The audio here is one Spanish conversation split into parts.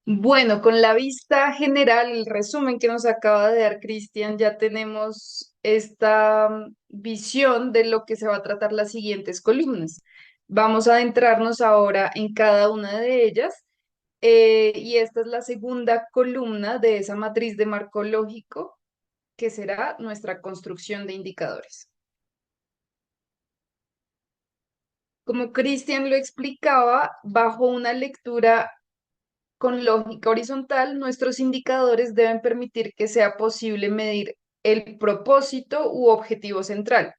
Bueno, con la vista general, el resumen que nos acaba de dar Cristian, ya tenemos esta visión de lo que se va a tratar las siguientes columnas. Vamos a adentrarnos ahora en cada una de ellas, y esta es la segunda columna de esa matriz de marco lógico que será nuestra construcción de indicadores. Como Cristian lo explicaba, bajo una lectura con lógica horizontal, nuestros indicadores deben permitir que sea posible medir el propósito u objetivo central,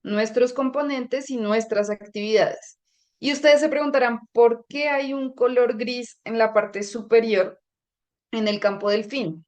nuestros componentes y nuestras actividades. Y ustedes se preguntarán por qué hay un color gris en la parte superior en el campo del fin.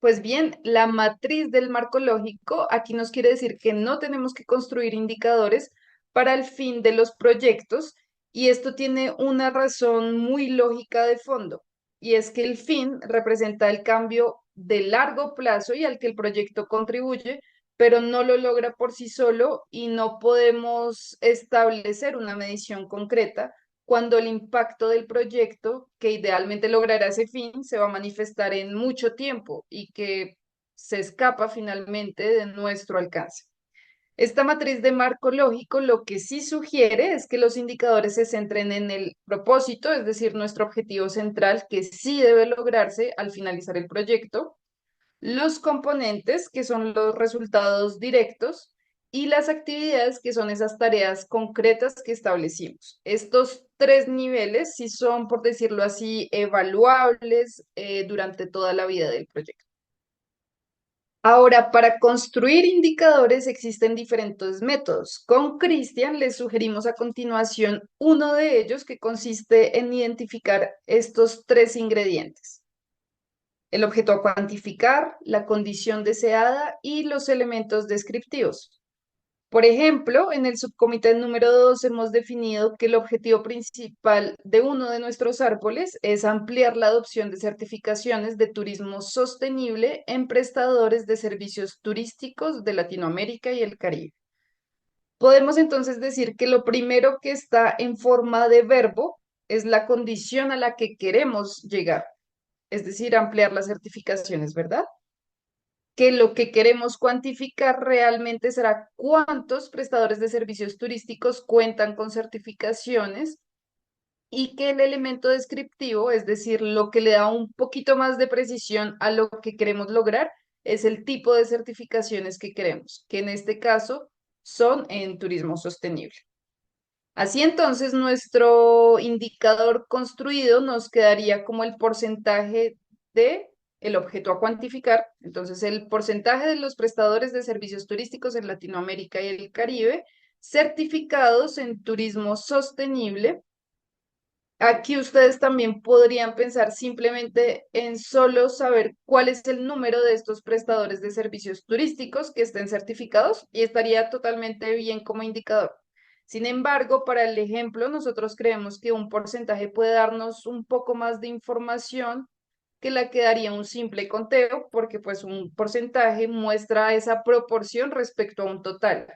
Pues bien, la matriz del marco lógico aquí nos quiere decir que no tenemos que construir indicadores para el fin de los proyectos, y esto tiene una razón muy lógica de fondo, y es que el fin representa el cambio de largo plazo y al que el proyecto contribuye, pero no lo logra por sí solo y no podemos establecer una medición concreta cuando el impacto del proyecto, que idealmente logrará ese fin, se va a manifestar en mucho tiempo y que se escapa finalmente de nuestro alcance. Esta matriz de marco lógico lo que sí sugiere es que los indicadores se centren en el propósito, es decir, nuestro objetivo central que sí debe lograrse al finalizar el proyecto, los componentes, que son los resultados directos, y las actividades, que son esas tareas concretas que establecimos. Estos tres niveles sí son, por decirlo así, evaluables durante toda la vida del proyecto. Ahora, para construir indicadores existen diferentes métodos. Con Cristian les sugerimos a continuación uno de ellos que consiste en identificar estos tres ingredientes: el objeto a cuantificar, la condición deseada y los elementos descriptivos. Por ejemplo, en el subcomité número 2 hemos definido que el objetivo principal de uno de nuestros árboles es ampliar la adopción de certificaciones de turismo sostenible en prestadores de servicios turísticos de Latinoamérica y el Caribe. Podemos entonces decir que lo primero que está en forma de verbo es la condición a la que queremos llegar, es decir, ampliar las certificaciones, ¿verdad? Que lo que queremos cuantificar realmente será cuántos prestadores de servicios turísticos cuentan con certificaciones, y que el elemento descriptivo, es decir, lo que le da un poquito más de precisión a lo que queremos lograr, es el tipo de certificaciones que queremos, que en este caso son en turismo sostenible. Así entonces, nuestro indicador construido nos quedaría como el porcentaje de el objeto a cuantificar. Entonces, el porcentaje de los prestadores de servicios turísticos en Latinoamérica y el Caribe certificados en turismo sostenible. Aquí ustedes también podrían pensar simplemente en solo saber cuál es el número de estos prestadores de servicios turísticos que estén certificados y estaría totalmente bien como indicador. Sin embargo, para el ejemplo, nosotros creemos que un porcentaje puede darnos un poco más de información que la que daría un simple conteo, porque pues un porcentaje muestra esa proporción respecto a un total.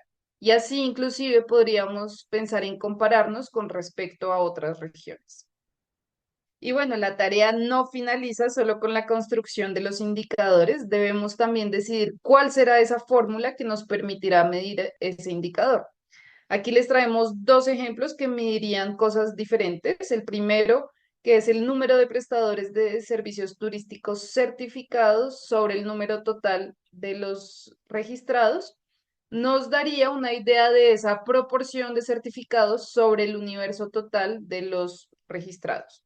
Y así inclusive podríamos pensar en compararnos con respecto a otras regiones. Y bueno, la tarea no finaliza solo con la construcción de los indicadores, debemos también decidir cuál será esa fórmula que nos permitirá medir ese indicador. Aquí les traemos dos ejemplos que medirían cosas diferentes. El primero, que es el número de prestadores de servicios turísticos certificados sobre el número total de los registrados, nos daría una idea de esa proporción de certificados sobre el universo total de los registrados.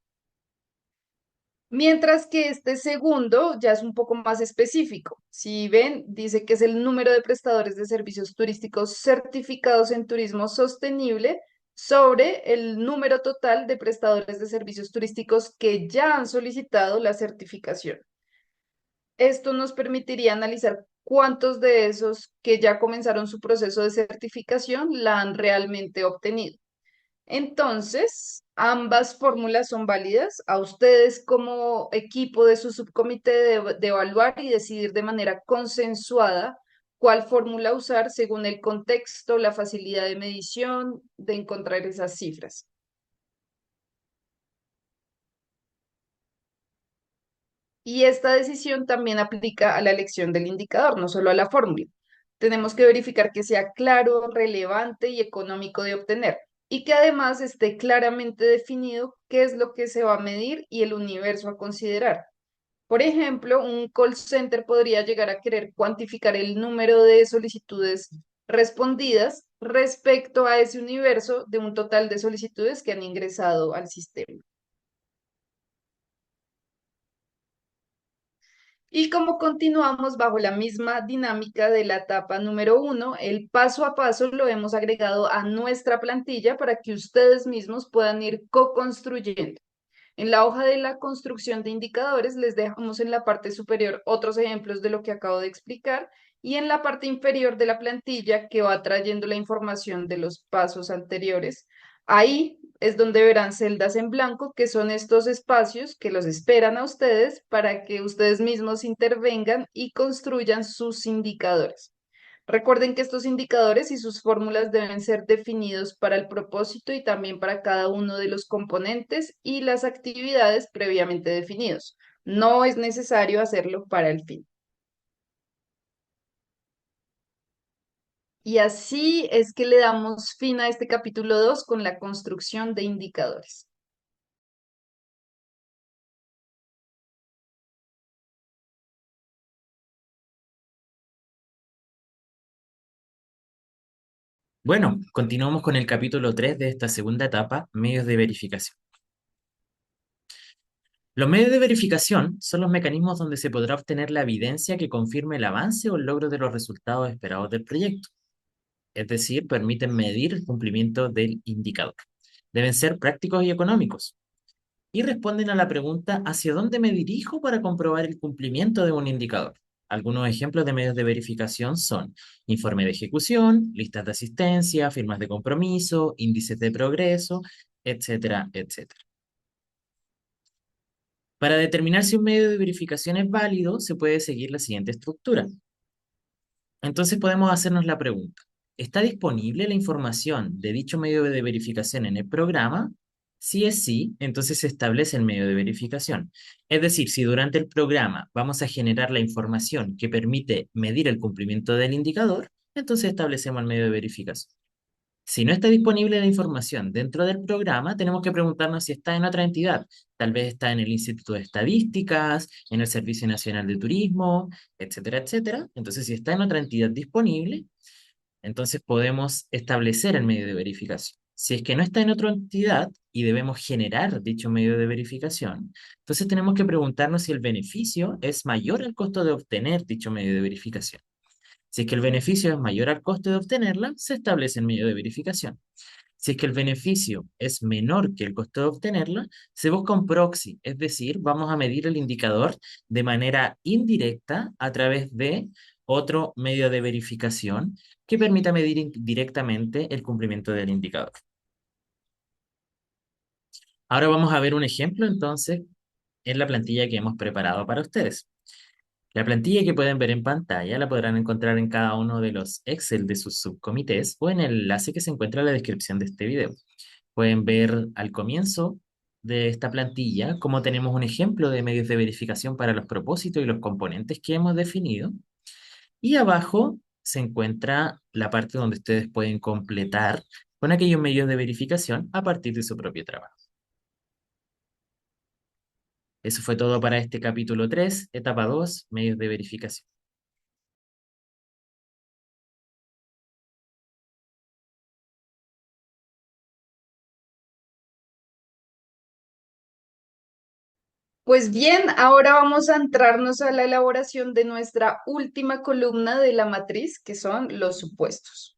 Mientras que este segundo ya es un poco más específico. Si ven, dice que es el número de prestadores de servicios turísticos certificados en turismo sostenible sobre el número total de prestadores de servicios turísticos que ya han solicitado la certificación. Esto nos permitiría analizar cuántos de esos que ya comenzaron su proceso de certificación la han realmente obtenido. Entonces, ambas fórmulas son válidas. A ustedes como equipo de su subcomité de evaluar y decidir de manera consensuada cuál fórmula usar según el contexto, la facilidad de medición, de encontrar esas cifras. Y esta decisión también aplica a la elección del indicador, no solo a la fórmula. Tenemos que verificar que sea claro, relevante y económico de obtener y que además esté claramente definido qué es lo que se va a medir y el universo a considerar. Por ejemplo, un call center podría llegar a querer cuantificar el número de solicitudes respondidas respecto a ese universo de un total de solicitudes que han ingresado al sistema. Y como continuamos bajo la misma dinámica de la etapa número uno, el paso a paso lo hemos agregado a nuestra plantilla para que ustedes mismos puedan ir co-construyendo. En la hoja de la construcción de indicadores les dejamos en la parte superior otros ejemplos de lo que acabo de explicar y en la parte inferior de la plantilla que va trayendo la información de los pasos anteriores. Ahí es donde verán celdas en blanco, que son estos espacios que los esperan a ustedes para que ustedes mismos intervengan y construyan sus indicadores. Recuerden que estos indicadores y sus fórmulas deben ser definidos para el propósito y también para cada uno de los componentes y las actividades previamente definidos. No es necesario hacerlo para el fin. Y así es que le damos fin a este capítulo 2 con la construcción de indicadores. Bueno, continuamos con el capítulo 3 de esta segunda etapa, medios de verificación. Los medios de verificación son los mecanismos donde se podrá obtener la evidencia que confirme el avance o el logro de los resultados esperados del proyecto. Es decir, permiten medir el cumplimiento del indicador. Deben ser prácticos y económicos. Y responden a la pregunta ¿hacia dónde me dirijo para comprobar el cumplimiento de un indicador? Algunos ejemplos de medios de verificación son informe de ejecución, listas de asistencia, firmas de compromiso, índices de progreso, etcétera, etcétera. Para determinar si un medio de verificación es válido, se puede seguir la siguiente estructura. Entonces podemos hacernos la pregunta, ¿está disponible la información de dicho medio de verificación en el programa? Si es sí, entonces se establece el medio de verificación. Es decir, si durante el programa vamos a generar la información que permite medir el cumplimiento del indicador, entonces establecemos el medio de verificación. Si no está disponible la información dentro del programa, tenemos que preguntarnos si está en otra entidad. Tal vez está en el Instituto de Estadísticas, en el Servicio Nacional de Turismo, etcétera, etcétera. Entonces, si está en otra entidad disponible, entonces podemos establecer el medio de verificación. Si es que no está en otra entidad y debemos generar dicho medio de verificación, entonces tenemos que preguntarnos si el beneficio es mayor al costo de obtener dicho medio de verificación. Si es que el beneficio es mayor al coste de obtenerla, se establece el medio de verificación. Si es que el beneficio es menor que el coste de obtenerla, se busca un proxy, es decir, vamos a medir el indicador de manera indirecta a través de otro medio de verificación que permita medir directamente el cumplimiento del indicador. Ahora vamos a ver un ejemplo entonces en la plantilla que hemos preparado para ustedes. La plantilla que pueden ver en pantalla la podrán encontrar en cada uno de los Excel de sus subcomités o en el enlace que se encuentra en la descripción de este video. Pueden ver al comienzo de esta plantilla cómo tenemos un ejemplo de medios de verificación para los propósitos y los componentes que hemos definido. Y abajo se encuentra la parte donde ustedes pueden completar con aquellos medios de verificación a partir de su propio trabajo. Eso fue todo para este capítulo 3, etapa 2, medios de verificación. Pues bien, ahora vamos a entrarnos a la elaboración de nuestra última columna de la matriz, que son los supuestos.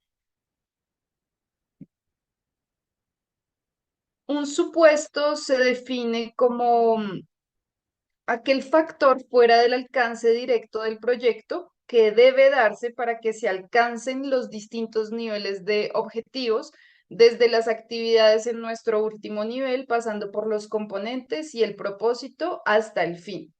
Un supuesto se define como aquel factor fuera del alcance directo del proyecto que debe darse para que se alcancen los distintos niveles de objetivos, desde las actividades en nuestro último nivel, pasando por los componentes y el propósito hasta el fin.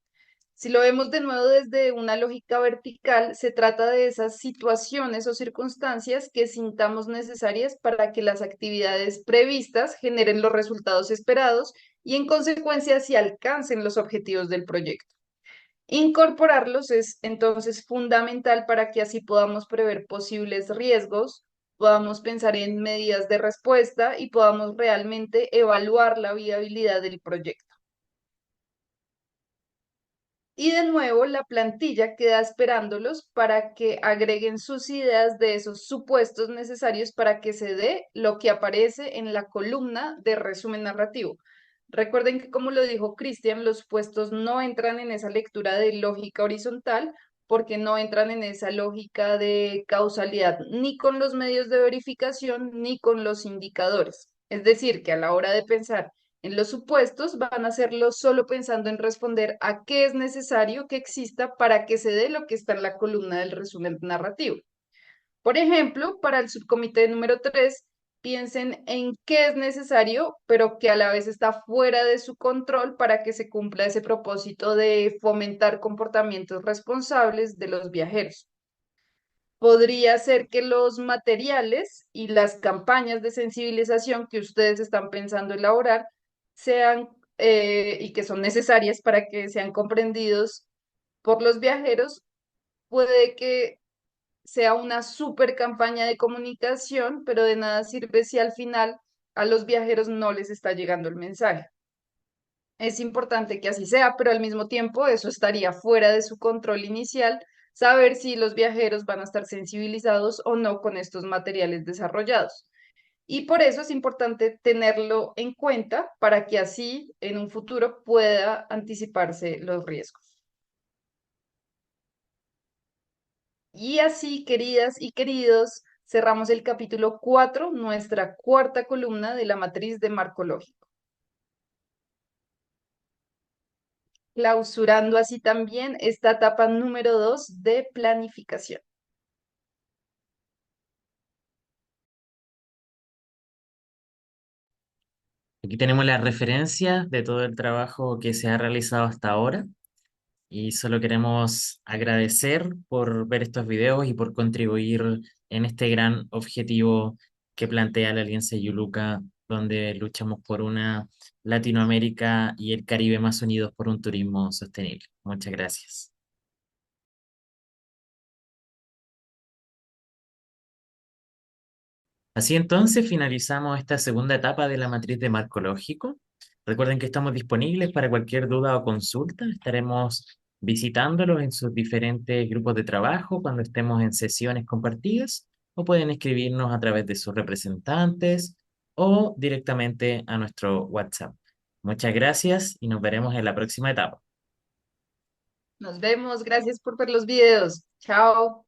Si lo vemos de nuevo desde una lógica vertical, se trata de esas situaciones o circunstancias que sintamos necesarias para que las actividades previstas generen los resultados esperados y en consecuencia se alcancen los objetivos del proyecto. Incorporarlos es entonces fundamental para que así podamos prever posibles riesgos, podamos pensar en medidas de respuesta y podamos realmente evaluar la viabilidad del proyecto. Y de nuevo, la plantilla queda esperándolos para que agreguen sus ideas de esos supuestos necesarios para que se dé lo que aparece en la columna de resumen narrativo. Recuerden que, como lo dijo Cristian, los supuestos no entran en esa lectura de lógica horizontal porque no entran en esa lógica de causalidad ni con los medios de verificación ni con los indicadores. Es decir, que a la hora de pensar en los supuestos van a hacerlo solo pensando en responder a qué es necesario que exista para que se dé lo que está en la columna del resumen narrativo. Por ejemplo, para el subcomité número 3, piensen en qué es necesario, pero que a la vez está fuera de su control para que se cumpla ese propósito de fomentar comportamientos responsables de los viajeros. Podría ser que los materiales y las campañas de sensibilización que ustedes están pensando elaborar sean y que son necesarias para que sean comprendidos por los viajeros, puede que sea una super campaña de comunicación, pero de nada sirve si al final a los viajeros no les está llegando el mensaje. Es importante que así sea, pero al mismo tiempo eso estaría fuera de su control inicial, saber si los viajeros van a estar sensibilizados o no con estos materiales desarrollados. Y por eso es importante tenerlo en cuenta para que así en un futuro pueda anticiparse los riesgos. Y así, queridas y queridos, cerramos el capítulo 4, nuestra cuarta columna de la matriz de marco lógico. Clausurando así también esta etapa número 2 de planificación. Aquí tenemos la referencia de todo el trabajo que se ha realizado hasta ahora y solo queremos agradecer por ver estos videos y por contribuir en este gran objetivo que plantea la Alianza Yuluca, donde luchamos por una Latinoamérica y el Caribe más unidos por un turismo sostenible. Muchas gracias. Así entonces finalizamos esta segunda etapa de la matriz de marco lógico. Recuerden que estamos disponibles para cualquier duda o consulta. Estaremos visitándolos en sus diferentes grupos de trabajo cuando estemos en sesiones compartidas o pueden escribirnos a través de sus representantes o directamente a nuestro WhatsApp. Muchas gracias y nos veremos en la próxima etapa. Nos vemos, gracias por ver los videos. Chao.